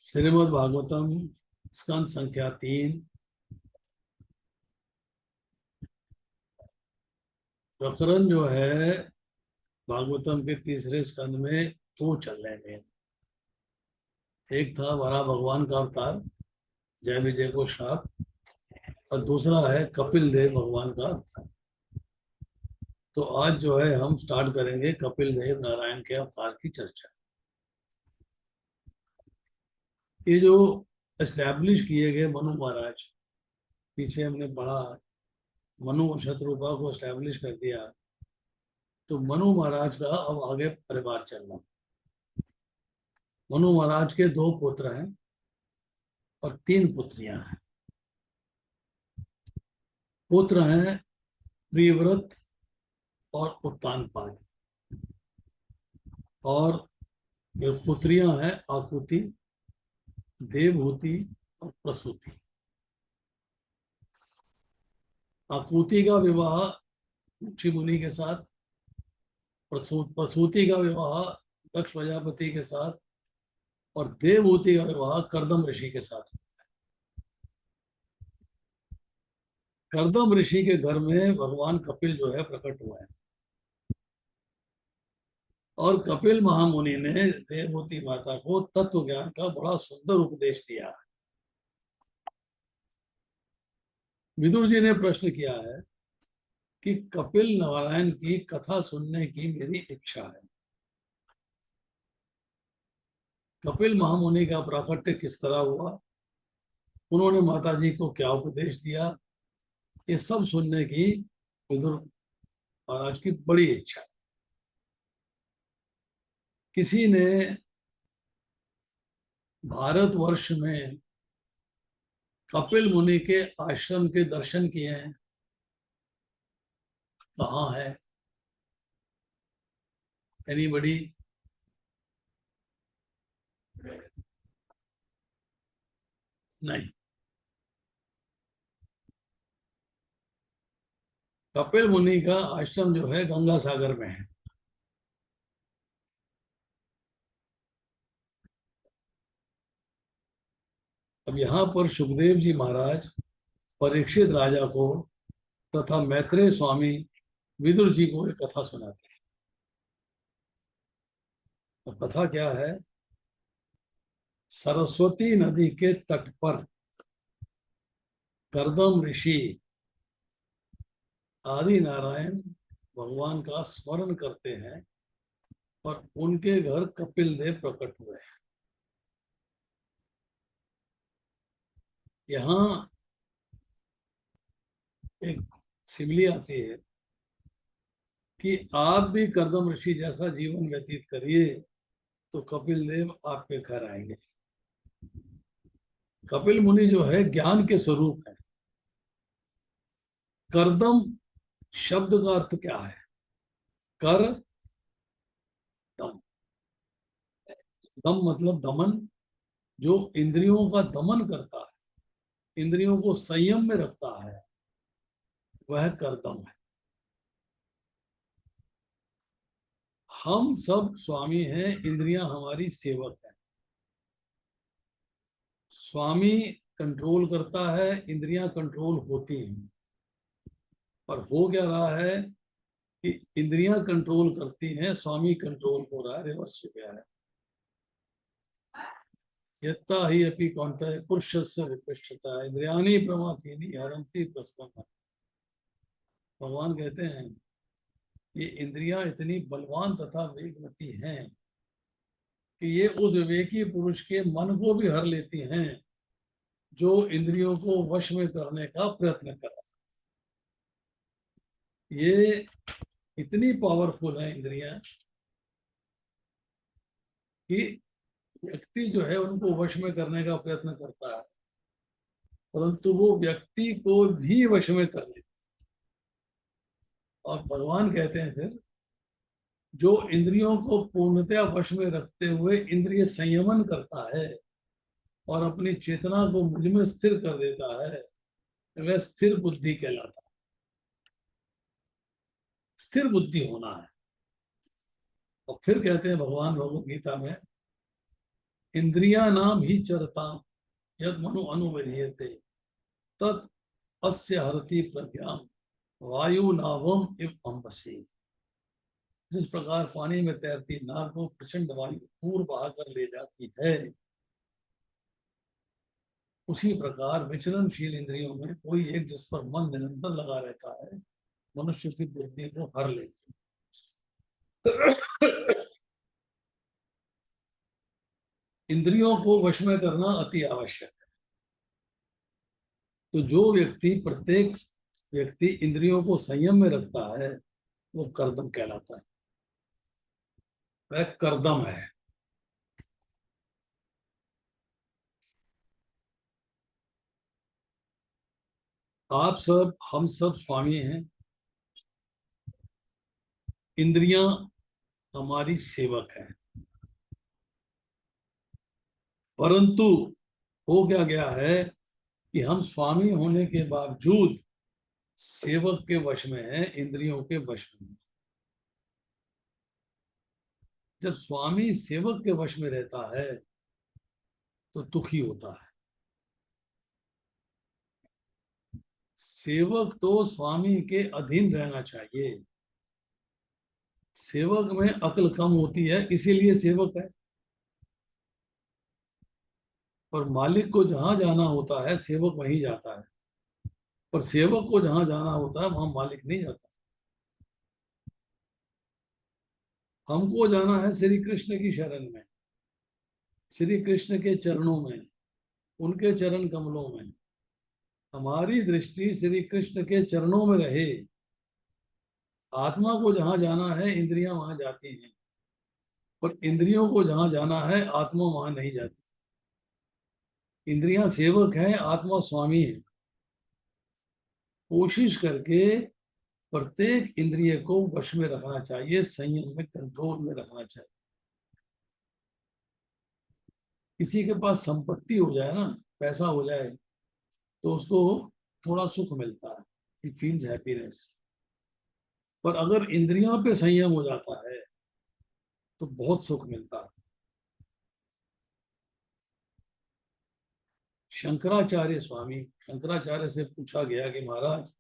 श्रीमद् भागवतम स्कंद संख्या 3 प्रकरण जो है भागवतम के तीसरे स्कंद में दो चल रहे हैं। एक था वराह भगवान का अवतार जय विजय को श्राप, और दूसरा है कपिल देव भगवान का अवतार। तो आज जो है हम स्टार्ट करेंगे कपिल देव नारायण के अवतार की चर्चा। ये जो एस्टैब्लिश किए गए मनु महाराज, पीछे हमने पढ़ा मनु और शत्रुपा को एस्टैब्लिश कर दिया, तो मनु महाराज का अब आगे परिवार चलना। मनु महाराज के 2 पुत्र हैं और 3 पुत्रियां हैं। पुत्र हैं प्रियव्रत और उत्तानपाद, और पुत्रियां हैं आकुति, देवहूति और प्रसूति। आकुति का विवाह ऋषि मुनि के साथ, प्रसूति का विवाह दक्ष प्रजापति के साथ, और देवहूति का विवाह कर्दम ऋषि के साथ। कर्दम ऋषि के घर में भगवान कपिल जो है प्रकट हुए हैं, और कपिल महामुनि ने देवहूति माता को तत्व ज्ञान का बड़ा सुंदर उपदेश दिया है। विदुर जी ने प्रश्न किया है कि कपिल नारायण की कथा सुनने की मेरी इच्छा है। कपिल महामुनि का प्राकट्य किस तरह हुआ, उन्होंने माता जी को क्या उपदेश दिया, ये सब सुनने की विदुर महाराज की बड़ी इच्छा है। किसी ने भारतवर्ष में कपिल मुनि के आश्रम के दर्शन किए हैं? कहाँ है? एनीबडी? नहीं। कपिल मुनि का आश्रम जो है गंगा सागर में है। अब यहाँ पर सुखदेव जी महाराज परीक्षित राजा को तथा मैत्रेय स्वामी विदुर जी को एक कथा सुनाते हैं। तो कथा क्या है? सरस्वती नदी के तट पर कर्दम ऋषि आदि नारायण भगवान का स्मरण करते हैं, और उनके घर कपिल देव प्रकट हुए हैं। यहाँ एक सिमली आती है कि आप भी कर्दम ऋषि जैसा जीवन व्यतीत करिए तो कपिल देव आपके घर आएंगे। कपिल मुनि जो है ज्ञान के स्वरूप है। कर्दम शब्द का अर्थ क्या है? कर दम। दम मतलब दमन, जो इंद्रियों का दमन करता है, इंद्रियों को संयम में रखता है, वह कर्दम है। हम सब स्वामी हैं, इंद्रियां हमारी सेवक है। स्वामी कंट्रोल करता है, इंद्रियां कंट्रोल होती हैं। पर हो क्या रहा है कि इंद्रियां कंट्रोल करती हैं, स्वामी कंट्रोल हो रहा है, रिवर्स हो गया है। यत्ता ही अपि कौन्तेय पुरुषस्य विपश्यता इंद्रियाणि प्रमाथीनि हरन्ति प्रस्पन्ना। भगवान कहते हैं ये इंद्रियां इतनी बलवान तथा वेगवती हैं कि ये उस विवेकी पुरुष के मन को भी हर लेती हैं जो इंद्रियों को वश में करने का प्रयत्न कर रहा है। ये इतनी पावरफुल है इंद्रियां कि व्यक्ति जो है उनको वश में करने का प्रयत्न करता है, परंतु वो व्यक्ति को भी वश में कर लेता है। और भगवान कहते हैं फिर जो इंद्रियों को पूर्णतया वश में रखते हुए इंद्रिय संयमन करता है और अपनी चेतना को मुझ में स्थिर कर देता है, वह स्थिर बुद्धि कहलाता है। स्थिर बुद्धि होना है। और फिर कहते हैं भगवान भगवद गीता में इंद्रिया नाम ही चरता यद मनु अनुविधीयते तत् अस्य हरति प्रज्ञा वायु नावम इव अम्बसी। जिस प्रकार पानी में तैरती नाव को प्रचंड वायु दूर बहाकर ले जाती है, उसी प्रकार विचरणशील इंद्रियों में कोई एक जिस पर मन निरंतर लगा रहता है, मनुष्य की बुद्धि को हर लेती है। इंद्रियों को वश में करना अति आवश्यक है। तो जो प्रत्येक व्यक्ति इंद्रियों को संयम में रखता है, वो कर्दम कहलाता है, वह कर्दम है। आप सब, हम सब स्वामी हैं, इंद्रियां हमारी सेवक हैं। परंतु हो क्या गया है कि हम स्वामी होने के बावजूद सेवक के वश में हैं, इंद्रियों के वश में हैं। जब स्वामी सेवक के वश में रहता है तो दुखी होता है। सेवक तो स्वामी के अधीन रहना चाहिए। सेवक में अक्ल कम होती है, इसीलिए सेवक है। और मालिक को जहां जाना होता है सेवक वहीं जाता है, पर सेवक को जहां जाना होता है वहां मालिक नहीं जाता। हमको जाना है श्री कृष्ण की शरण में, श्री कृष्ण के चरणों में, उनके चरण कमलों में। हमारी दृष्टि श्री कृष्ण के चरणों में रहे। आत्मा को जहां जाना है इंद्रियां वहां जाती हैं, पर इंद्रियों को जहां जाना है आत्मा वहां नहीं जाती। इंद्रियां सेवक हैं, आत्मा स्वामी है। कोशिश करके प्रत्येक इंद्रिय को वश में रखना चाहिए, संयम में, कंट्रोल में रखना चाहिए। किसी के पास संपत्ति हो जाए ना, पैसा हो जाए, तो उसको थोड़ा सुख मिलता है, ही फील्स हैप्पीनेस। पर अगर इंद्रियों पे संयम हो जाता है तो बहुत सुख मिलता है। शंकराचार्य स्वामी, शंकराचार्य से पूछा गया कि महाराज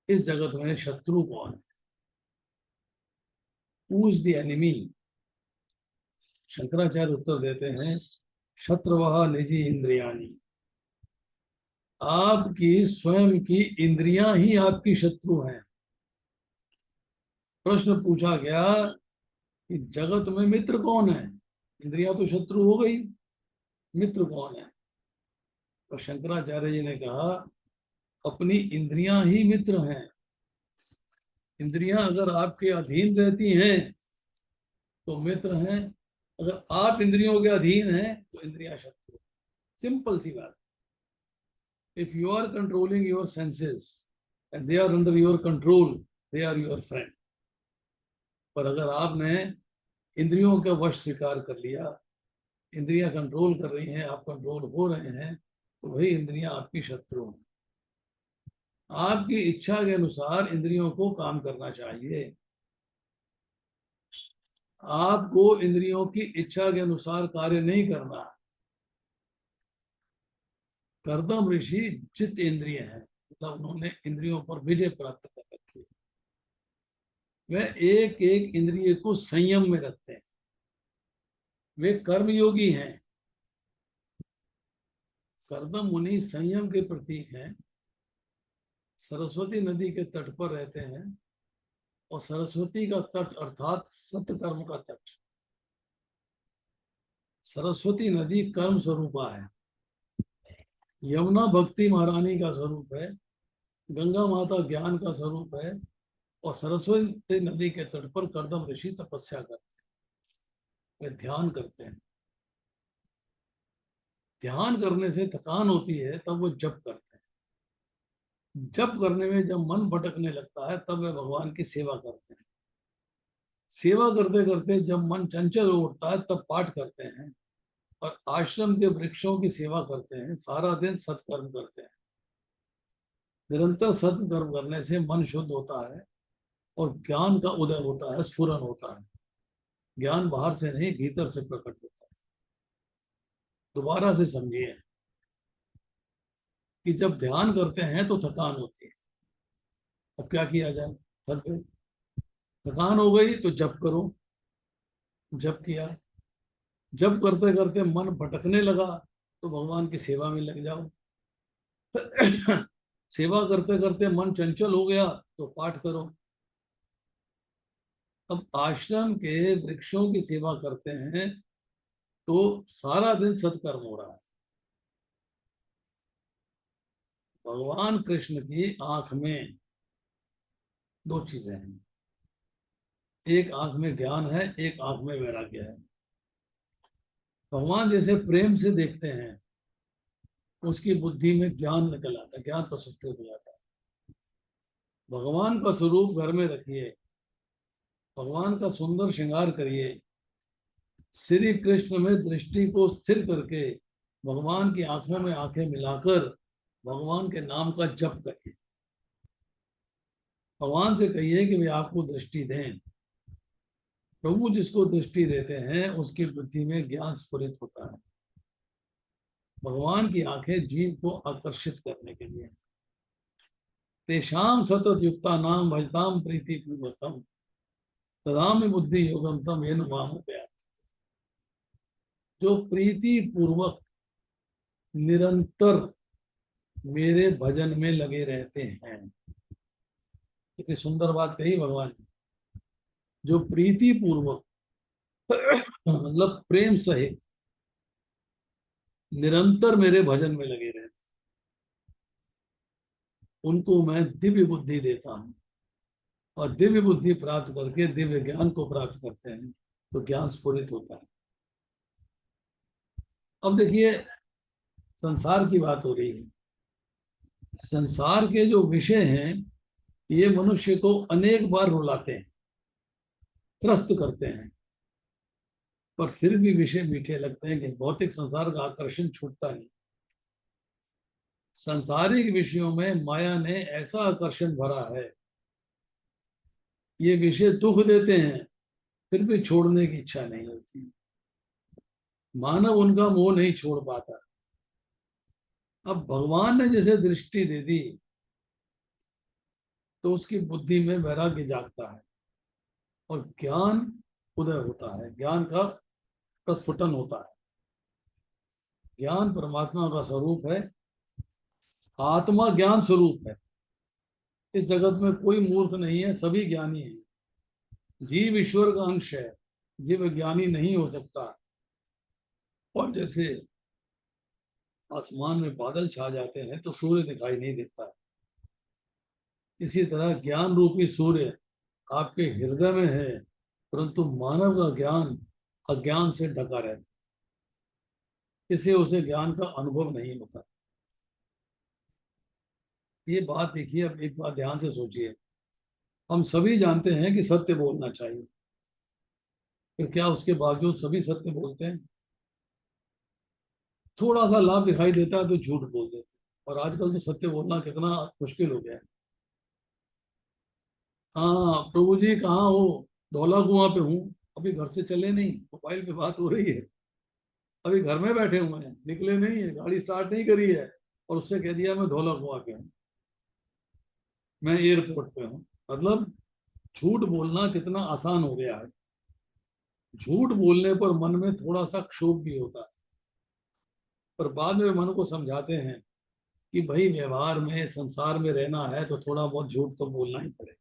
इस जगत में शत्रु कौन है, who is the enemy. Shankaracharya उत्तर देते हैं, शत्रुवः निजी इंद्रियाणी। आपकी स्वयं की इंद्रियां ही आपकी शत्रु हैं। प्रश्न पूछा गया कि जगत में मित्र कौन है, इंद्रियां तो शत्रु हो गई, मित्र कौन है। और शंकराचार्य जी ने कहा, अपनी इंद्रियां ही मित्र हैं। इंद्रियां अगर आपके अधीन रहती हैं तो मित्र हैं, अगर आप इंद्रियों के अधीन हैं तो इंद्रियां शत्रु। सिंपल सी बात। If you are controlling your senses and they are under your control, they are your friend. पर अगर आपने इंद्रियों का वश स्वीकार कर लिया, इंद्रियां कंट्रोल कर रही हैं, आप कंट्रोल हो रहे हैं, तो वही इंद्रियां आपकी शत्रु हैं। आपकी इच्छा के अनुसार इंद्रियों को काम करना चाहिए। आपको इंद्रियों की इच्छा के अनुसार कार्य नहीं करना। कर्दम ऋषि चित्त इंद्रिय है, मतलब उन्होंने इंद्रियों पर विजय प्राप्त कर रखी है। वह एक एक इंद्रिय को संयम में रखते हैं। वे कर्मयोगी हैं। कर्दम मुनि संयम के प्रतीक हैं। सरस्वती नदी के तट पर रहते हैं, और सरस्वती का तट अर्थात सत्कर्म का तट। सरस्वती नदी कर्म स्वरूपा है, यमुना भक्ति महारानी का स्वरूप है, गंगा माता ज्ञान का स्वरूप है, और सरस्वती नदी के तट पर कर्दम ऋषि तपस्या करते हैं, वे ध्यान करते हैं। ध्यान करने से थकान होती है तब वो जप करते हैं। जप करने में जब मन भटकने लगता है तब वे भगवान की सेवा करते हैं। सेवा करते करते जब मन चंचल उठता है तब पाठ करते हैं, और आश्रम के वृक्षों की सेवा करते हैं। सारा दिन सत्कर्म करते हैं। निरंतर सत्कर्म करने से मन शुद्ध होता है और ज्ञान का उदय होता है, स्फुरन होता है। ज्ञान बाहर से नहीं, भीतर से प्रकट होता है। दोबारा से समझिए कि जब ध्यान करते हैं तो थकान होती है। अब क्या किया जाए, थक गए, थकान हो गई तो जप करो। जप किया, जप करते करते मन भटकने लगा तो भगवान की सेवा में लग जाओ। सेवा करते करते मन चंचल हो गया तो पाठ करो। अब आश्रम के वृक्षों की सेवा करते हैं तो सारा दिन सत्कर्म हो रहा है। भगवान कृष्ण की आंख में दो चीजें हैं, एक आंख में ज्ञान है, एक आंख में वैराग्य है। भगवान जैसे प्रेम से देखते हैं, उसकी बुद्धि में ज्ञान निकल आता है, ज्ञान प्रसुप्त हो जाता है। भगवान का स्वरूप घर में रखिए, भगवान का सुंदर श्रृंगार करिए, श्री कृष्ण में दृष्टि को स्थिर करके भगवान की आंखों में आंखें मिलाकर भगवान के नाम का जप करिए। भगवान से कहिए कि वे आपको दृष्टि दें। प्रभु जिसको दृष्टि देते हैं उसकी बुद्धि में ज्ञान स्फुरित होता है। भगवान की आंखें जीव को आकर्षित करने के लिए। तेषाम सतत युक्ता नाम भजताम प्रीति पूर्वकम तदामि बुद्धि योगम तम येन मामुपयामि। जो प्रीति पूर्वक निरंतर मेरे भजन में लगे रहते हैं, कितनी सुंदर बात कही भगवान ने। जो प्रीति पूर्वक मतलब प्रेम सहित निरंतर मेरे भजन में लगे रहते, उनको मैं दिव्य बुद्धि देता हूं। और दिव्य बुद्धि प्राप्त करके दिव्य ज्ञान को प्राप्त करते हैं तो ज्ञान स्फुरित होता है। अब देखिए, संसार की बात हो रही है। संसार के जो विषय हैं ये मनुष्य को अनेक बार रुलाते हैं, त्रस्त करते हैं, पर फिर भी विषय मीठे लगते हैं कि भौतिक संसार का आकर्षण छूटता नहीं। सांसारिक विषयों में माया ने ऐसा आकर्षण भरा है, ये विषय दुख देते हैं फिर भी छोड़ने की इच्छा नहीं होती। मानव उनका मोह नहीं छोड़ पाता। अब भगवान ने जैसे दृष्टि दे दी तो उसकी बुद्धि में वैराग्य जागता है और ज्ञान उदय होता है, ज्ञान का प्रस्फुटन होता है। ज्ञान परमात्मा का स्वरूप है, आत्मा ज्ञान स्वरूप है। इस जगत में कोई मूर्ख नहीं है, सभी ज्ञानी हैं। जीव ईश्वर का अंश है, जीव ज्ञानी नहीं हो सकता। और जैसे आसमान में बादल छा जाते हैं तो सूर्य दिखाई नहीं देता, इसी तरह ज्ञान रूपी सूर्य आपके हृदय में है, परंतु मानव का ज्ञान अज्ञान से ढका रहता है, इससे उसे ज्ञान का अनुभव नहीं होता। ये बात देखिए, अब एक बात ध्यान से सोचिए। हम सभी जानते हैं कि सत्य बोलना चाहिए, फिर क्या उसके बावजूद सभी सत्य बोलते हैं? थोड़ा सा लाभ दिखाई देता है तो झूठ बोल देते हैं। और आजकल तो सत्य बोलना कितना मुश्किल हो गया है। हाँ प्रभु जी कहाँ हो? धौला कुआं पे हूँ। अभी घर से चले नहीं, मोबाइल पे बात हो रही है। अभी घर में बैठे हुए हैं, निकले नहीं है, गाड़ी स्टार्ट नहीं करी है, और उससे कह दिया मैं धौला कुआं पे हूँ, मैं एयरपोर्ट पे हूँ। मतलब झूठ बोलना कितना आसान हो गया है। झूठ बोलने पर मन में थोड़ा सा क्षोभ भी होता है, पर बाद में मन को समझाते हैं कि भाई व्यवहार में संसार में रहना है तो थोड़ा बहुत झूठ तो बोलना ही पड़ेगा।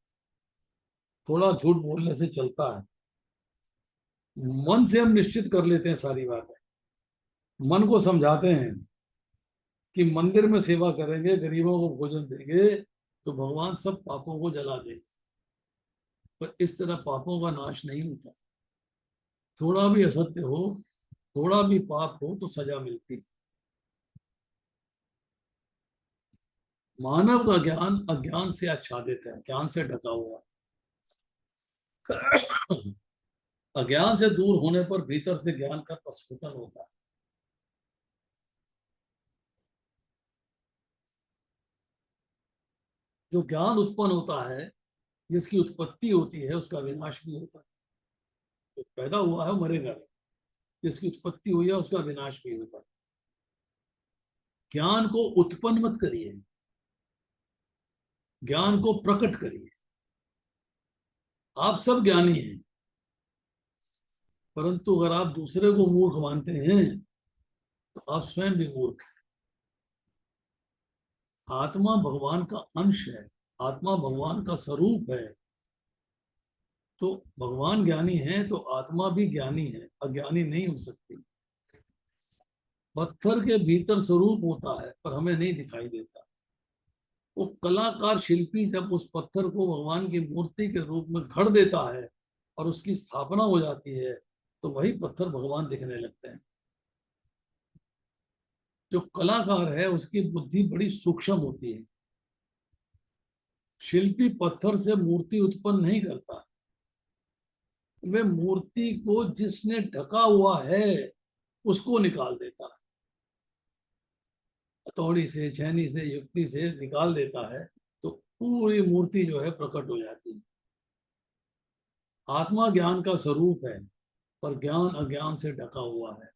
थोड़ा झूठ बोलने से चलता है। मन से हम निश्चित कर लेते हैं सारी बातें, मन को समझाते हैं कि मंदिर में सेवा करेंगे, गरीबों को भोजन देंगे तो भगवान सब पापों को जला देंगे। पर इस तरह पापों का नाश नहीं होता। थोड़ा भी असत्य हो, थोड़ा भी पाप हो तो सजा मिलती है। मानव का ज्ञान अज्ञान से आच्छादित है, ज्ञान से ढका हुआ। अज्ञान से दूर होने पर भीतर से ज्ञान का प्रस्फुटन होता है। जो ज्ञान उत्पन्न होता है, जिसकी उत्पत्ति होती है उसका विनाश भी होता है। जो पैदा हुआ है वो मरेगा नहीं, जिसकी उत्पत्ति हुई है उसका विनाश भी होगा। ज्ञान को उत्पन्न मत करिए, ज्ञान को प्रकट करिए। आप सब ज्ञानी हैं, परंतु अगर आप दूसरे को मूर्ख मानते हैं तो आप स्वयं भी मूर्ख हैं। आत्मा भगवान का अंश है, आत्मा भगवान का स्वरूप है। तो भगवान ज्ञानी है तो आत्मा भी ज्ञानी है, अज्ञानी नहीं हो सकती। पत्थर के भीतर स्वरूप होता है पर हमें नहीं दिखाई देता। वो कलाकार शिल्पी जब उस पत्थर को भगवान की मूर्ति के रूप में घड़ देता है और उसकी स्थापना हो जाती है तो वही पत्थर भगवान दिखने लगते हैं। जो कलाकार है उसकी बुद्धि बड़ी सूक्ष्म होती है। शिल्पी पत्थर से मूर्ति उत्पन्न नहीं करता, वे मूर्ति को जिसने ढका हुआ है उसको निकाल देता है, हथौड़ी से, छेनी से, युक्ति से निकाल देता है तो पूरी मूर्ति जो है प्रकट हो जाती है। आत्मा ज्ञान का स्वरूप है पर ज्ञान अज्ञान से ढका हुआ है।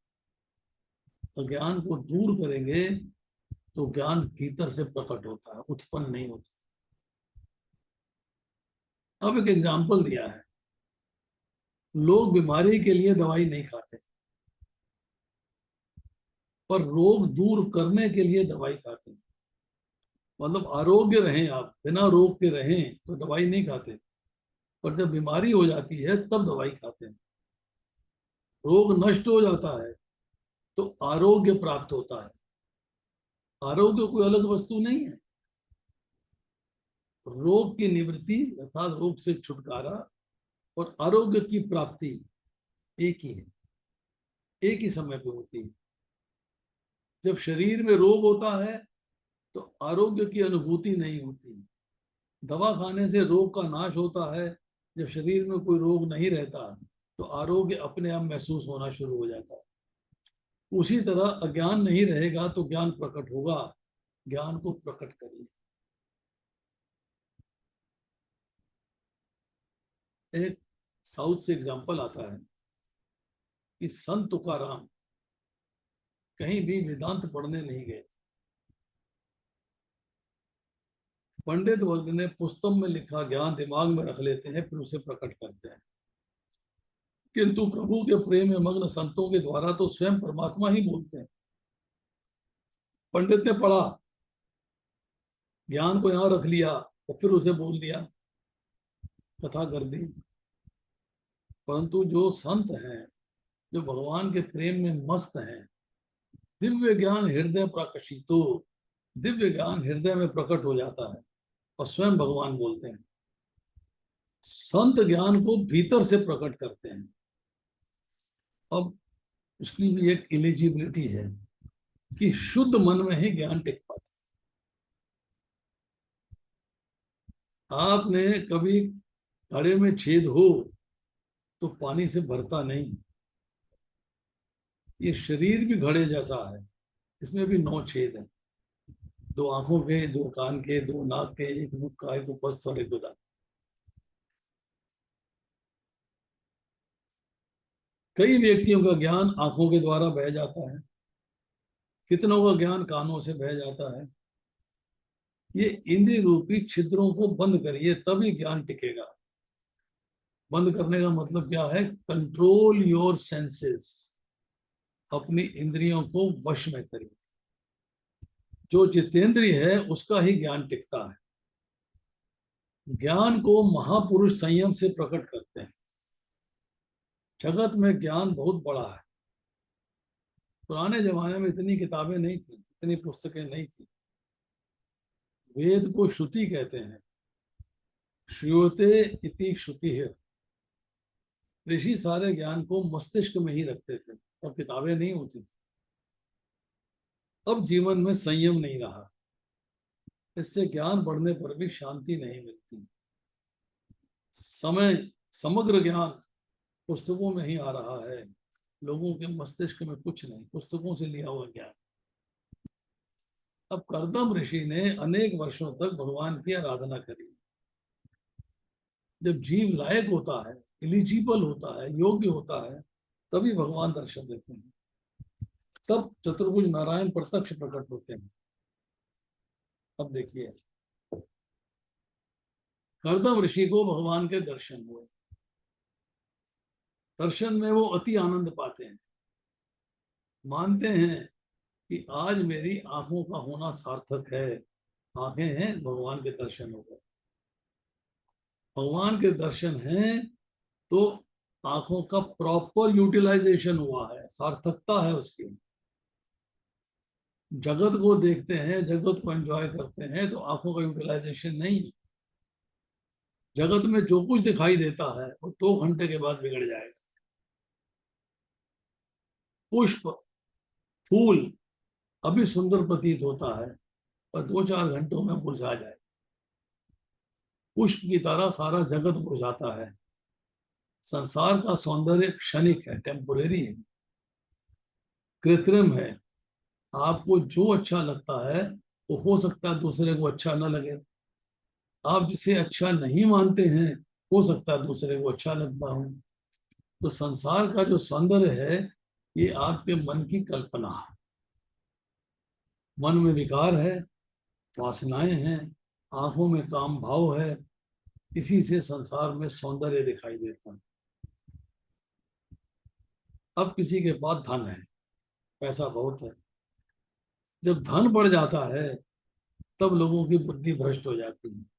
अज्ञान को दूर करेंगे तो ज्ञान भीतर से प्रकट होता है, उत्पन्न नहीं होता। अब एक एग्जाम्पल दिया है, लोग बीमारी के लिए दवाई नहीं खाते पर रोग दूर करने के लिए दवाई खाते हैं। मतलब आरोग्य रहें, आप बिना रोग के रहें तो दवाई नहीं खाते, पर जब बीमारी हो जाती है तब दवाई खाते हैं। रोग नष्ट हो जाता है तो आरोग्य प्राप्त होता है। आरोग्य कोई अलग वस्तु नहीं है। रोग की निवृत्ति अर्थात रोग से छुटकारा और आरोग्य की प्राप्ति एक ही है, एक ही समय पे होती है। जब शरीर में रोग होता है तो आरोग्य की अनुभूति नहीं होती। दवा खाने से रोग का नाश होता है, जब शरीर में कोई रोग नहीं रहता तो आरोग्य अपने आप महसूस होना शुरू हो जाता है। उसी तरह अज्ञान नहीं रहेगा तो ज्ञान प्रकट होगा। ज्ञान को प्रकट करिए। एक साउथ से एग्जाम्पल आता है कि संत तुकाराम कहीं भी वेदांत पढ़ने नहीं गए। पंडित वर्ग ने पुस्तक में लिखा ज्ञान दिमाग में रख लेते हैं फिर उसे प्रकट करते हैं, किंतु प्रभु के प्रेम में मग्न संतों के द्वारा तो स्वयं परमात्मा ही बोलते हैं। पंडित ने पढ़ा, ज्ञान को यहाँ रख लिया और फिर उसे बोल दिया, कथा कर दी। परंतु जो संत हैं, जो भगवान के प्रेम में मस्त हैं, दिव्य ज्ञान हृदय प्रकाशितो, दिव्य ज्ञान हृदय में प्रकट हो जाता है और स्वयं भगवान बोलते हैं। संत ज्ञान को भीतर से प्रकट करते हैं। अब उसकी भी एक एलिजिबिलिटी है कि शुद्ध मन में ही ज्ञान टिक पाता है। आपने कभी घड़े में छेद हो तो पानी से भरता नहीं। ये शरीर भी घड़े जैसा है, इसमें भी 9 छेद हैं, 2 आंखों के, 2 कान के, 2 नाक के, 1 मुख का, 1 उपस्थ और 1 उदर। कई व्यक्तियों का ज्ञान आंखों के द्वारा बह जाता है, कितनों का ज्ञान कानों से बह जाता है। ये इंद्रिय रूपी छिद्रों को बंद करिए तभी ज्ञान टिकेगा। बंद करने का मतलब क्या है? कंट्रोल योर सेंसेस, अपनी इंद्रियों को वश में करिए। जो जितेंद्रिय है उसका ही ज्ञान टिकता है। ज्ञान को महापुरुष संयम से प्रकट करते हैं। जगत में ज्ञान बहुत बड़ा है। पुराने जमाने में इतनी किताबें नहीं थी, इतनी पुस्तकें नहीं थी। वेद को श्रुति कहते हैं, श्रूयते इति श्रुति है। ऋषि सारे ज्ञान को मस्तिष्क में ही रखते थे और किताबें नहीं होती थी। अब जीवन में संयम नहीं रहा, इससे ज्ञान बढ़ने पर भी शांति नहीं मिलती। समय समग्र ज्ञान पुस्तकों में ही आ रहा है, लोगों के मस्तिष्क में कुछ नहीं, पुस्तकों से लिया हुआ ज्ञान। अब कर्दम ऋषि ने अनेक वर्षों तक भगवान की आराधना करी। जब जीव लायक होता है, एलिजिबल होता है, योग्य होता है, तभी भगवान दर्शन देते हैं। तब चतुर्भुज नारायण प्रत्यक्ष प्रकट होते हैं। अब देखिए, कर्दम ऋषि को भगवान के दर्शन हुए। दर्शन में वो अति आनंद पाते हैं, मानते हैं कि आज मेरी आंखों का होना सार्थक है। आंखें हैं, भगवान के दर्शन हो गए। भगवान के दर्शन हैं तो आंखों का प्रॉपर यूटिलाइजेशन हुआ है, सार्थकता है उसकी। जगत को देखते हैं, जगत को एंजॉय करते हैं, तो आंखों का यूटिलाइजेशन नहीं है। जगत में जो कुछ दिखाई देता है वो 2 घंटे के बाद बिगड़ जाएगा। पुष्प, फूल अभी सुंदर प्रतीत होता है, पर 2-4 घंटों में मुरझा जाए। पुष्प की तरह सारा जगत मुरझाता है। संसार का सौंदर्य क्षणिक है, टेम्पोरेरी है, कृत्रिम है। आपको जो अच्छा लगता है वो हो सकता है दूसरे को अच्छा न लगे। आप जिसे अच्छा नहीं मानते हैं, हो सकता है दूसरे को अच्छा लगता हो। तो संसार का जो सौंदर्य है, ये आपके मन की कल्पना है। मन में विकार है, वासनाएं हैं, आंखों में काम भाव है, इसी से संसार में सौंदर्य दिखाई देता है। अब किसी के पास धन है, पैसा बहुत है। जब धन बढ़ जाता है तब लोगों की बुद्धि भ्रष्ट हो जाती है।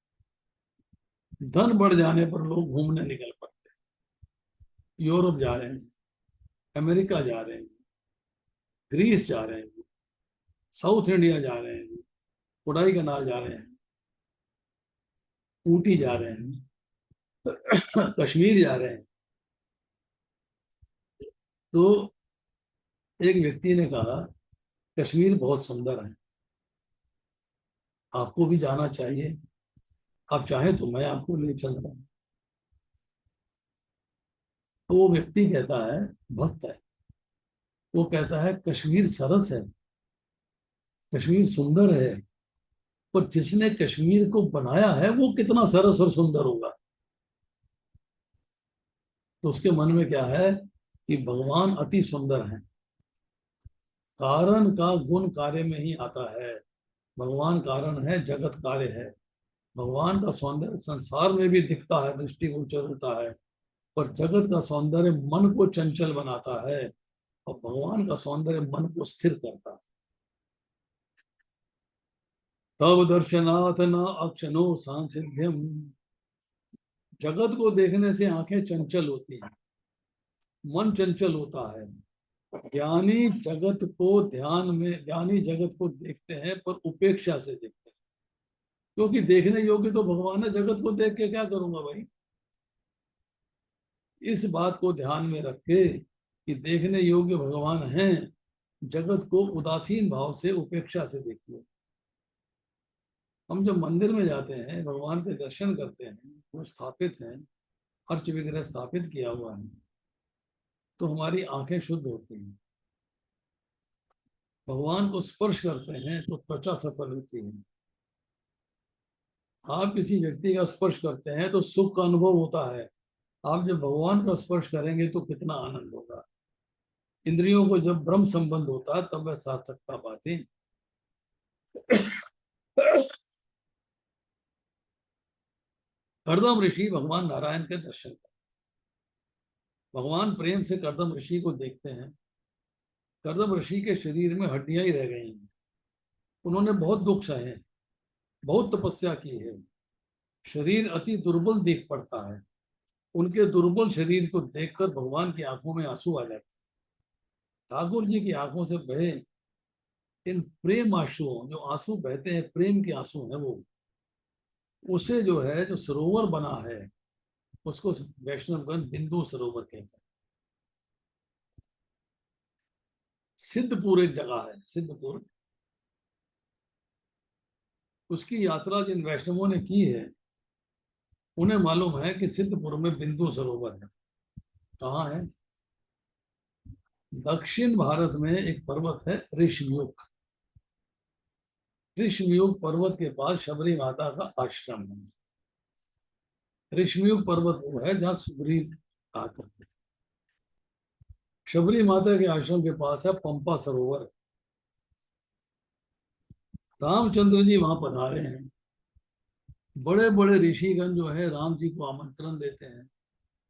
धन बढ़ जाने पर लोग घूमने निकल पड़ते हैं। यूरोप जा रहे हैं, अमेरिका जा रहे हैं, ग्रीस जा रहे हैं, साउथ इंडिया जा रहे हैं, कोडाई कनाल जा रहे हैं, ऊटी जा रहे हैं, कश्मीर जा रहे हैं। तो एक व्यक्ति ने कहा, कश्मीर बहुत सुंदर है, आपको भी जाना चाहिए, आप चाहें तो मैं आपको ले चलता हूँ। तो वो व्यक्ति कहता है, भक्त है, वो कहता है कश्मीर सरस है, कश्मीर सुंदर है, पर जिसने कश्मीर को बनाया है वो कितना सरस और सुंदर होगा। तो उसके मन में क्या है कि भगवान अति सुंदर है। कारण का गुण कार्य में ही आता है। भगवान कारण है, जगत कार्य है। भगवान का सौंदर्य संसार में भी दिखता है, दृष्टिगोचर होता है, पर जगत का सौंदर्य मन को चंचल बनाता है और भगवान का सौंदर्य मन को स्थिर करता है। तब दर्शनाथ न अक्षनो सांसिध्यम। जगत को देखने से आंखें चंचल होती हैं, मन चंचल होता है। ज्ञानी जगत को देखते हैं पर उपेक्षा से देखते हैं, क्योंकि देखने योग्य तो भगवान है, जगत को देख के क्या करूंगा भाई। इस बात को ध्यान में रख के कि देखने योग्य भगवान हैं, जगत को उदासीन भाव से, उपेक्षा से देखिए। हम जब मंदिर में जाते हैं, भगवान के दर्शन करते हैं, वो स्थापित हैं, अर्च विग्रह स्थापित किया हुआ है, तो हमारी आंखें शुद्ध होती हैं। भगवान को स्पर्श करते हैं तो त्वचा सफल होती है। आप किसी व्यक्ति का स्पर्श करते हैं तो सुख का अनुभव होता है। आप जब भगवान का स्पर्श करेंगे तो कितना आनंद होगा। इंद्रियों को जब ब्रह्म संबंध होता है तब वह सार्थकता पाती। कर्दम ऋषि भगवान नारायण के दर्शन कर, भगवान प्रेम से कर्दम ऋषि को देखते हैं। कर्दम ऋषि के शरीर में हड्डियां ही रह गई हैं। उन्होंने बहुत दुख सहे हैं, बहुत तपस्या की है, शरीर अति दुर्बल दिख पड़ता है। उनके दुर्बल शरीर को देखकर भगवान की आंखों में आंसू आ जाते। ठाकुर जी की आंखों से बहे इन प्रेम आंसुओं, जो आंसू बहते हैं प्रेम के आंसू हैं, वो उसे जो है, जो सरोवर बना है, उसको वैष्णवगण बिंदु सरोवर कहते हैं। सिद्धपुर एक जगह है, सिद्धपुर, उसकी यात्रा जिन वैष्णवों ने की है उन्हें मालूम है कि सिद्धपुर में बिंदु सरोवर है। कहाँ है? दक्षिण भारत में एक पर्वत है ऋषिमुख। ऋषिमुख पर्वत के पास शबरी माता का आश्रम है। ऋषिमुख पर्वत वो है जहाँ सुग्रीव कहा करते थे। शबरी माता के आश्रम के पास है पंपा सरोवर। रामचंद्र जी वहां पधारे हैं। बड़े बड़े ऋषिगण जो है राम जी को आमंत्रण देते हैं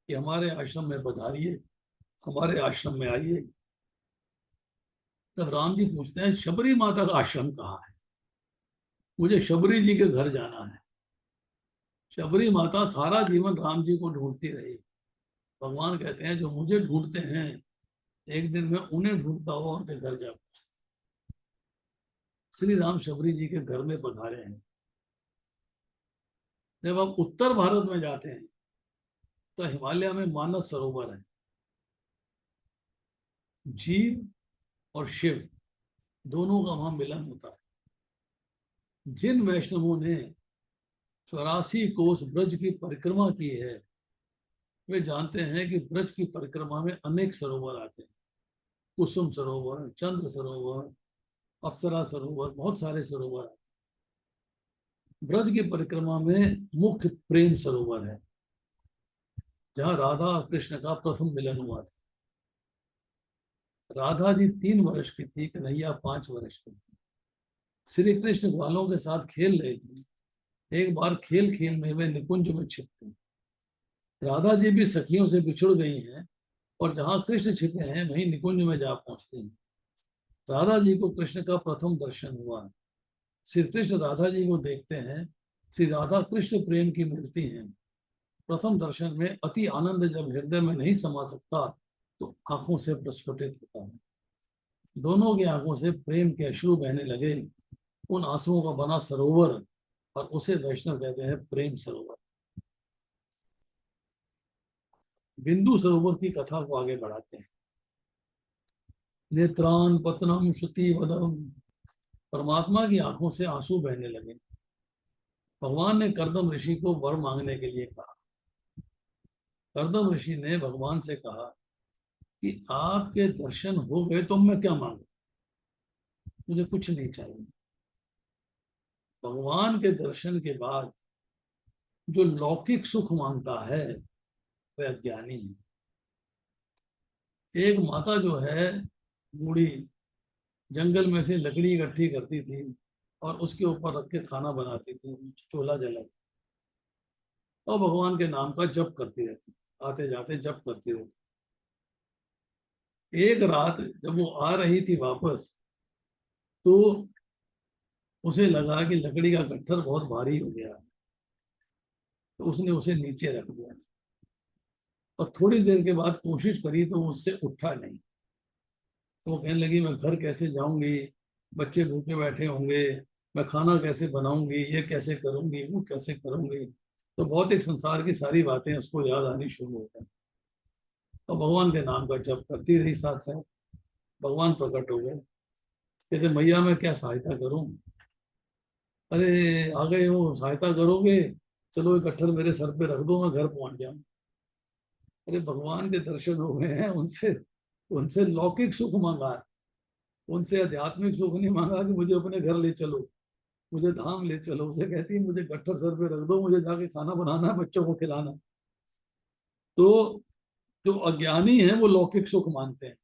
कि हमारे आश्रम में पधारिए, हमारे आश्रम में आइए। तब राम जी पूछते हैं शबरी माता का आश्रम कहाँ है, मुझे शबरी जी के घर जाना है। शबरी माता सारा जीवन राम जी को ढूंढती रही। भगवान कहते हैं जो मुझे ढूंढते हैं एक दिन मैं उन्हें ढूंढता हुआ उनके घर जा पहुंचता। श्री राम शबरी जी के घर में पधारे हैं। जब आप उत्तर भारत में जाते हैं तो हिमालय में मानस सरोवर है। जीव और शिव दोनों का वहां मिलन होता है। जिन वैष्णवों ने 84 कोस ब्रज की परिक्रमा की है वे जानते हैं कि ब्रज की परिक्रमा में अनेक सरोवर आते हैं। कुसुम सरोवर, चंद्र सरोवर, अप्सरा सरोवर, बहुत सारे सरोवर आते हैं। ब्रज की परिक्रमा में मुख्य प्रेम सरोवर है जहाँ राधा और कृष्ण का प्रथम मिलन हुआ था। राधा जी 3 वर्ष की थी, कन्हैया 5 वर्ष की थी। श्री कृष्ण ग्वालों के साथ खेल रहे थे। एक बार खेल खेल में वे निकुंज में छिप गए। राधा जी भी सखियों से बिछुड़ गई हैं और जहां कृष्ण छिपे हैं वहीं निकुंज में जा पहुंचते हैं। राधा जी को कृष्ण का प्रथम दर्शन हुआ। श्री कृष्ण राधा जी को देखते हैं। श्री राधा कृष्ण प्रेम की मूर्ति हैं। प्रथम दर्शन में अति आनंद जब हृदय में नहीं समा सकता तो आंखों से प्रस्फुटित होता है। दोनों की आंखों से प्रेम के अश्रु बहने लगे। उन आंसुओं का बना सरोवर और उसे वैष्णव कहते हैं प्रेम सरोवर। बिंदु सरोवर की कथा को आगे बढ़ाते हैं। नेत्रान पतनम श्रुति वदम, परमात्मा की आंखों से आंसू बहने लगे। भगवान ने कर्दम ऋषि को वर मांगने के लिए कहा। कर्दम ऋषि ने भगवान से कहा कि आपके दर्शन हो गए तो मैं क्या मांगू, मुझे कुछ नहीं चाहिए। भगवान के दर्शन के बाद जो लौकिक सुख मांगता है वह अज्ञानी है। एक माता जो है बूढ़ी जंगल में से लकड़ी इकट्ठी करती थी और उसके ऊपर रख के खाना बनाती थी, चूल्हा जला और भगवान के नाम का जप करती रहती थी, आते जाते जप करती रहती। एक रात जब वो आ रही थी वापस तो उसे लगा कि लकड़ी का गट्ठर बहुत भारी हो गया, तो उसने उसे नीचे रख दिया और थोड़ी देर के बाद कोशिश करी तो उससे उठा नहीं। तो वो कहने लगी मैं घर कैसे जाऊंगी, बच्चे भूखे बैठे होंगे, मैं खाना कैसे बनाऊंगी, ये कैसे करूंगी, वो कैसे करूंगी। तो भौतिक संसार की सारी बातें उसको याद आनी शुरू हो गई और भगवान के नाम का जप करती रही साथ साथ। भगवान प्रकट हो गए, कहते मैया मैं क्या सहायता करूं। अरे आ गए हो, सहायता करोगे, चलो एक गट्ठर मेरे सर पे रख दो, मैं घर पहुंच जाऊं। अरे भगवान के दर्शन हो गए हैं, उनसे उनसे लौकिक सुख मांगा है, उनसे आध्यात्मिक सुख नहीं मांगा कि मुझे अपने घर ले चलो, मुझे धाम ले चलो। उसे कहती है मुझे गट्ठर सर पे रख दो, मुझे जाके खाना बनाना है, बच्चों को खिलाना। तो जो अज्ञानी है वो लौकिक सुख मानते हैं।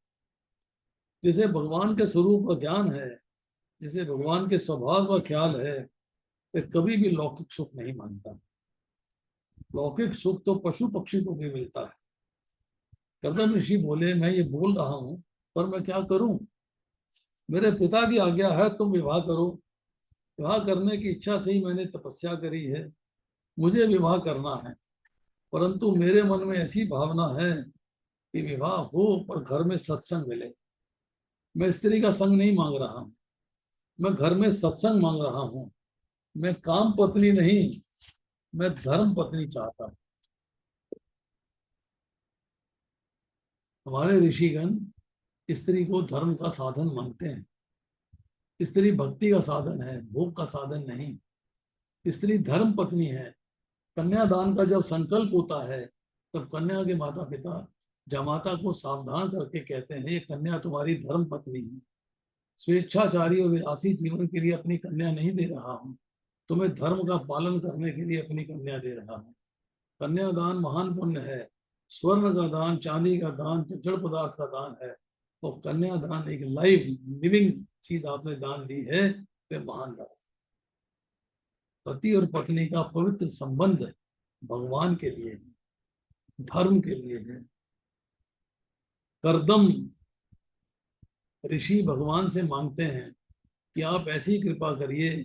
जिसे भगवान के स्वरूप का ज्ञान है, जिसे भगवान के स्वभाव का ख्याल है, वह कभी भी लौकिक सुख नहीं मानता। लौकिक सुख तो पशु पक्षी को भी मिलता है। कर्दम ऋषि बोले मैं ये बोल रहा हूं पर मैं क्या करूं, मेरे पिता की आज्ञा है तुम विवाह करो। विवाह करने की इच्छा से ही मैंने तपस्या करी है, मुझे विवाह करना है। परंतु मेरे मन में ऐसी भावना है कि विवाह हो पर घर में सत्संग मिले। मैं स्त्री का संग नहीं मांग रहा हूं, मैं घर में सत्संग मांग रहा हूं। मैं काम पत्नी नहीं, मैं धर्म पत्नी चाहता हूं। हमारे ऋषिगण स्त्री को धर्म का साधन मानते हैं। स्त्री भक्ति का साधन है, भोग का साधन नहीं। स्त्री धर्म पत्नी है। कन्यादान का जब संकल्प होता है तब कन्या के माता पिता जमाता को सावधान करके कहते हैं ये कन्या तुम्हारी धर्म पत्नी है। स्वेच्छाचारी और विलासी जीवन के लिए अपनी कन्या नहीं दे रहा हूँ, तुम्हें धर्म का पालन करने के लिए अपनी कन्या दे रहा हूँ। कन्यादान महान पुण्य है। स्वर्ण का दान, चांदी का दान तो जड़ पदार्थ का दान है, और कन्या दान एक लाइव लिविंग चीज आपने दान दी है, वे महान दान। पति और पत्नी का पवित्र संबंध भगवान के लिए है, धर्म के लिए है। करदम ऋषि भगवान से मांगते हैं कि आप ऐसी कृपा करिए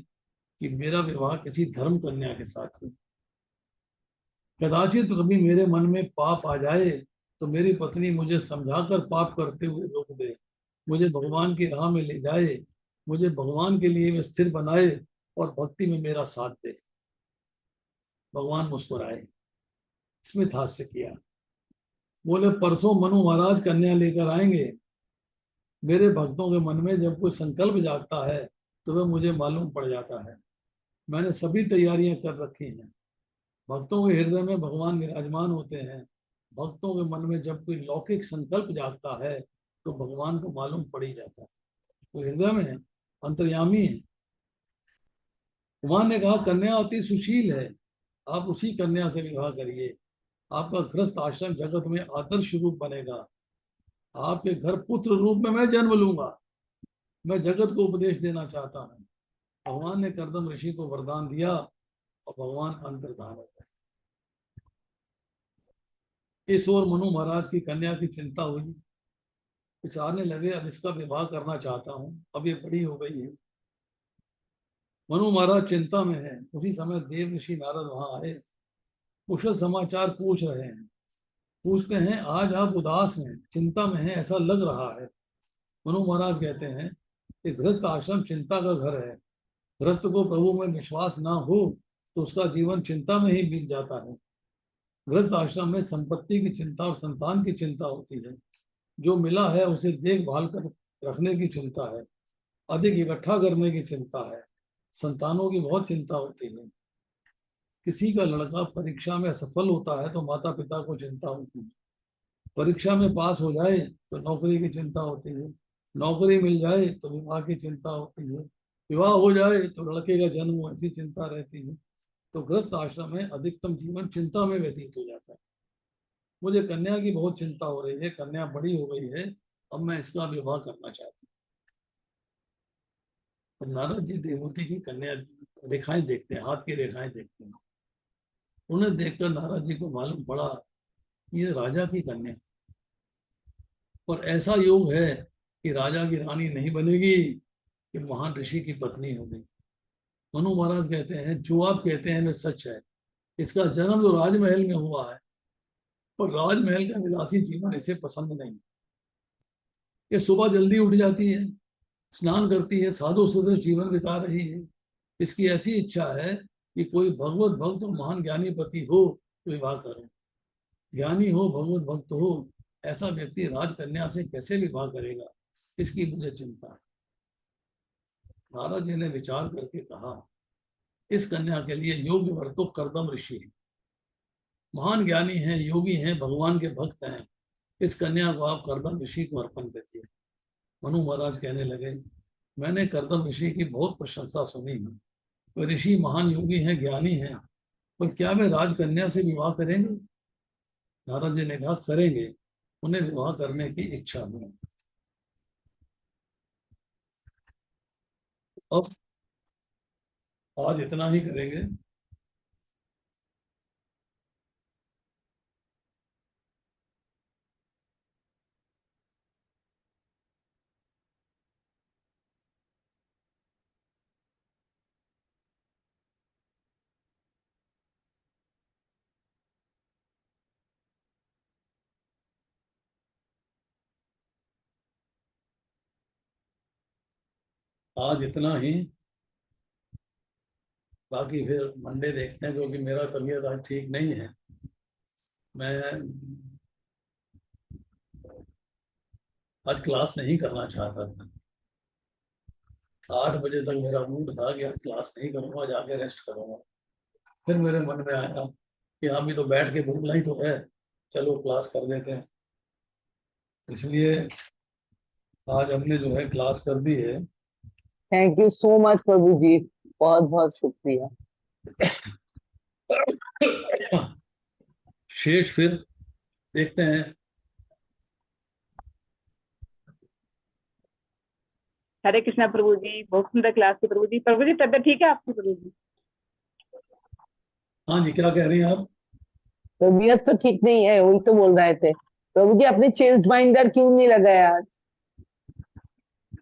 कि मेरा विवाह किसी धर्म कन्या के साथ हो। कदाचित कभी मेरे मन में पाप आ जाए तो मेरी पत्नी मुझे समझाकर पाप करते हुए रोक दे, मुझे भगवान की राह में ले जाए, मुझे भगवान के लिए वे स्थिर बनाए और भक्ति में मेरा साथ दे। भगवान मुस्कुराए, स्मित हास्य किया, बोले परसों मनु महाराज कन्या लेकर आएंगे। मेरे भक्तों के मन में जब कोई संकल्प जागता है तो वह मुझे मालूम पड़ जाता है। मैंने सभी तैयारियां कर रखी हैं। भक्तों के हृदय में भगवान विराजमान होते हैं। भक्तों के मन में जब कोई लौकिक संकल्प जागता है तो भगवान को मालूम पड़ ही जाता है, वो हृदय में है, अंतर्यामी है। भगवान ने कहा कन्या अति सुशील है, आप उसी कन्या से विवाह करिए। आपका गृहस्थ आश्रम जगत में आदर्श रूप बनेगा। आपके घर पुत्र रूप में मैं जन्म लूंगा। मैं जगत को उपदेश देना चाहता हूँ। भगवान ने करदम ऋषि को वरदान दिया और भगवान अंतर्धान हो गए। इस ओर मनु महाराज की कन्या की चिंता हुई, विचारने लगे अब इसका विवाह करना चाहता हूँ, अब ये बड़ी हो गई है। मनु महाराज चिंता में है। उसी समय देव ऋषि नारद वहां आए, कुशल समाचार पूछ रहे हैं। पूछते हैं आज आप उदास हैं, चिंता में हैं, ऐसा लग रहा है। मनु महाराज कहते हैं कि गृहस्थ आश्रम चिंता का घर है। गृहस्थ को प्रभु में विश्वास ना हो तो उसका जीवन चिंता में ही बीत जाता है। गृहस्थ आश्रम में संपत्ति की चिंता और संतान की चिंता होती है। जो मिला है उसे देखभाल कर रखने की चिंता है, अधिक इकट्ठा करने की चिंता है, संतानों की बहुत चिंता होती है। किसी का लड़का परीक्षा में सफल होता है तो माता पिता को चिंता होती है। परीक्षा में पास हो जाए तो नौकरी की चिंता होती है, नौकरी मिल जाए तो विवाह की चिंता होती है, विवाह हो जाए तो लड़के का जन्म हो, ऐसी चिंता रहती है। तो गृहस्थ आश्रम में अधिकतम जीवन चिंता में व्यतीत हो जाता है। मुझे कन्या की बहुत चिंता हो रही है, कन्या बड़ी हो गई है, अब मैं इसका विवाह करना चाहती हूँ। तो नारद जी देवहूति की कन्या रेखाएं देखते हैं, हाथ की रेखाएं देखते हैं। उन्हें देखकर नारद जी को मालूम पड़ा ये राजा की कन्या है। और ऐसा योग है कि राजा की रानी नहीं बनेगी, कि महान ऋषि की पत्नी होगी। मनु महाराज कहते हैं जो आप कहते हैं वह सच है। इसका जन्म जो राजमहल में हुआ है, और राजमहल का विलासी जीवन इसे पसंद नहीं। ये सुबह जल्दी उठ जाती है, स्नान करती है, साधु सदृश जीवन बिता रही है। इसकी ऐसी इच्छा है कि कोई भगवत भक्त और महान ज्ञानी पति हो तो विवाह करो। ज्ञानी हो, भगवत भक्त हो, ऐसा व्यक्ति राजकन्या से कैसे विवाह करेगा, इसकी मुझे चिंता है। नारद जी ने विचार करके कहा इस कन्या के लिए योग्य वर तो करदम ऋषि है। महान ज्ञानी हैं, योगी हैं, भगवान के भक्त हैं। इस कन्या को आप करदम ऋषि को अर्पण करिए। मनु महाराज कहने लगे मैंने करदम ऋषि की बहुत प्रशंसा सुनी है। वे ऋषि महान योगी हैं, ज्ञानी हैं, पर क्या वे राजकन्या से विवाह करेंगे? नारद जी ने कहा करेंगे, उन्हें विवाह करने की इच्छा है। अब आज इतना ही करेंगे। आज इतना ही, बाकी फिर मंडे देखते हैं, क्योंकि मेरा तबीयत आज ठीक नहीं है। मैं आज क्लास नहीं करना चाहता था। 8 बजे तक मेरा मूड था कि आज क्लास नहीं करूंगा, जाके रेस्ट करूंगा। फिर मेरे मन में आया कि हाँ भी तो बैठ के बोलना ही तो है, चलो क्लास कर देते हैं। इसलिए आज हमने जो है क्लास कर दी है। थैंक यू सो मच प्रभु जी, बहुत बहुत शुक्रिया। शेष फिर देखते हैं। हरे कृष्णा प्रभु जी, बहुत सुंदर क्लास थी प्रभु जी। प्रभु जी तबियत ठीक है आपकी प्रभु जी? हाँ जी, क्या कह रही हैं आप? तबीयत तो ठीक नहीं है, वही तो बोल रहे थे प्रभु जी। आपने चेस्ट बाइंडर क्यों नहीं लगाया आज?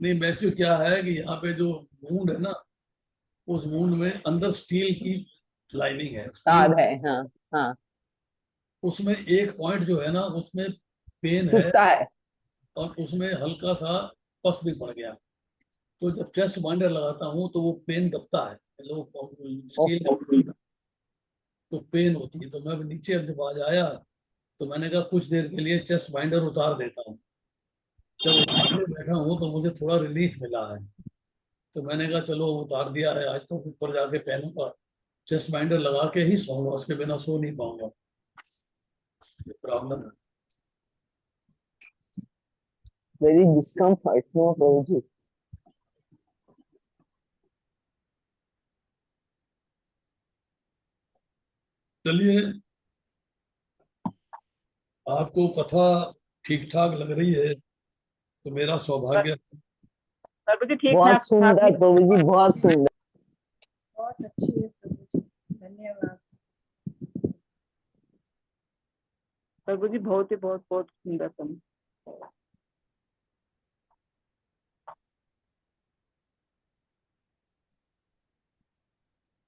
नहीं, मैथ्यू क्या है कि यहाँ पे जो वूंड है ना, उस वूंड में अंदर स्टील की लाइनिंग है, स्टील। तार है, हाँ। हाँ, उसमें एक पॉइंट जो है ना, उसमें पेन है, चुभता है। और उसमें हल्का सा पस भी पड़ गया। तो जब चेस्ट बाइंडर लगाता हूँ तो वो पेन दबता है, मतलब स्टील ओहो। का, तो पेन होती है। तो मैं नीचे जब आज आया तो मैंने कहा कुछ देर के लिए चेस्ट बाइंडर उतार देता हूँ। जब उतारने बैठा हूँ तो मुझे थोड़ा रिलीफ मिला है, तो मैंने कहा चलो उतार दिया है, आज तो ऊपर जाके पहनूंगा। चेस्ट बाइंडर लगा के ही सोऊंगा, उसके बिना सो नहीं पाऊंगा। ये प्रॉब्लम है। वेरी डिस्कम्फर्ट, नो प्रभु जी। चलिए, आपको कथा ठीक ठाक लग रही है तो मेरा सौभाग्य। प्रभु जी ठीक है बहुत सुंदर प्रभु जी, बहुत सुंदर। बहुत अच्छी है प्रभु जी, धन्यवाद प्रभु जी, बहुत ही बहुत बहुत सुंदर तुम।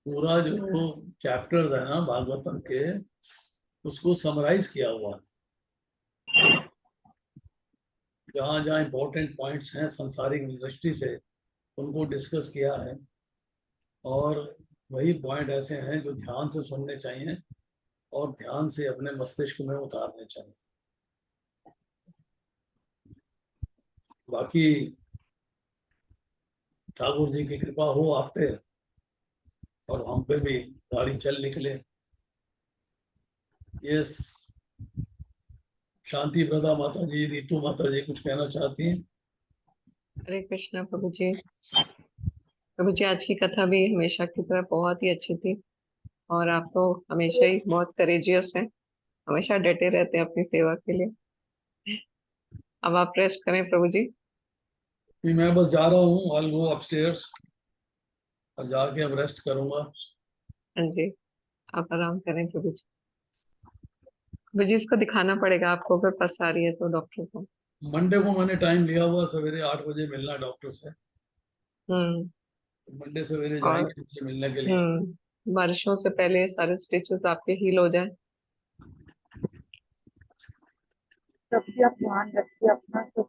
पूरा जो चैप्टर्स है ना भागवतम के, उसको समराइज किया हुआ है। जहाँ जहाँ इंपॉर्टेंट पॉइंट्स हैं सांसारिक दृष्टि से, उनको डिस्कस किया है। और वही पॉइंट ऐसे हैं जो ध्यान से सुनने चाहिए और ध्यान से अपने मस्तिष्क में उतारने चाहिए। बाकी ठाकुर जी की कृपा हो आप पे, और हम पे भी गाड़ी चल निकले। ये शांति प्रदा माता जी, रितु माता जी कुछ कहना चाहती हैं? हरे कृष्णा प्रभु जी। प्रभु जी आज की कथा भी हमेशा की तरह बहुत ही अच्छी थी, और आप तो हमेशा ही बहुत करेजियस हैं, हमेशा डटे रहते हैं अपनी सेवा के लिए। अब आप रेस्ट करें प्रभु जी। कि मैं बस जा रहा हूँ, आई गो अपस्टेयर्स, और जाके अब रेस्ट करूंगा। हाँ जी, आप आराम करें प्रभु जी। प्रभु जी इसको दिखाना पड़ेगा आपको, अगर पस आ रही है तो डॉक्टर को। मंडे को मैंने टाइम लिया हुआ, सवेरे 8 बजे मिलना है डॉक्टर से। हम्म। मंडे सवेरे और जाएंगे उनसे मिलने के लिए। बारिशों से पहले सारे स्टिचेस आपके हील हो जाए। सबकी आप ध्यान रखिए अपना, सब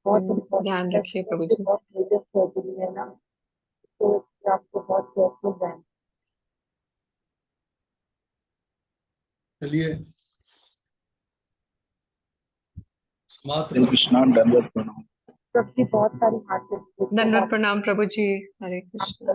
बहुत ध्यान इम्पोर्टेंट है, रखिए प्रभु जी। बहुत मेजर सर्जरी है ना, तो इसलिए आपको बहुत केयरफुल रहना। चलिए, समाप्त हरे कर। कृष्णा, दंडवत प्रणाम। सबकी बहुत सारी हार्ट दंडवत प्रणाम प्रभु जी। हरे कृष्णा।